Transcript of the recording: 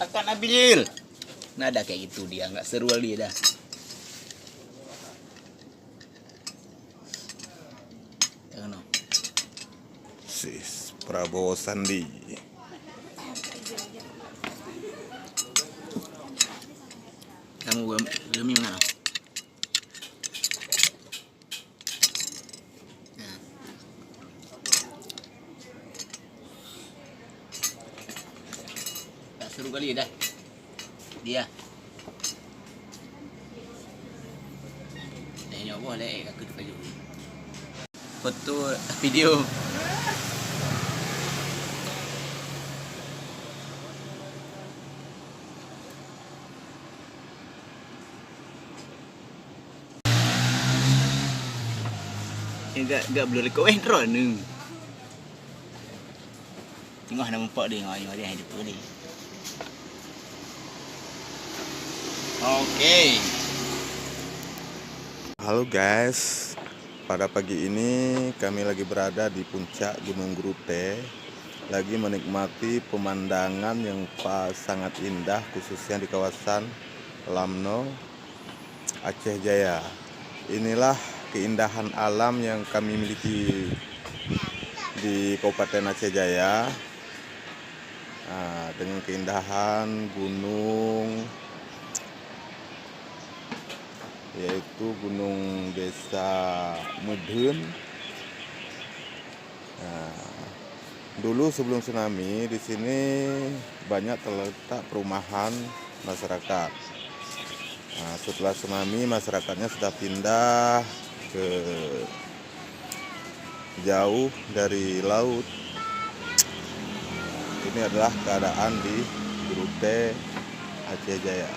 Akan Nabil. Nada kayak gitu dia, nggak seru dia dah. Jangan no. Sis Prabowo Sandi. Kamu belum mana? Tak seru kali dah. Dia. Tengok boleh aku tu baju. Foto video. Enggak boleh rekod drone ni. Tengok nama pak dia, tengok dia hidup ni. Okey. Halo guys, pada pagi ini kami lagi berada di puncak Gunung Grute, lagi menikmati pemandangan yang sangat indah, khususnya di kawasan Lamno, Aceh Jaya. Inilah keindahan alam yang kami miliki di Kabupaten Aceh Jaya, dengan keindahan gunung, yaitu Gunung Desa Mudhun. Dulu sebelum tsunami di sini banyak terletak perumahan masyarakat. Setelah tsunami masyarakatnya sudah pindah ke jauh dari laut. Ini adalah keadaan di Grute, Aceh Jaya.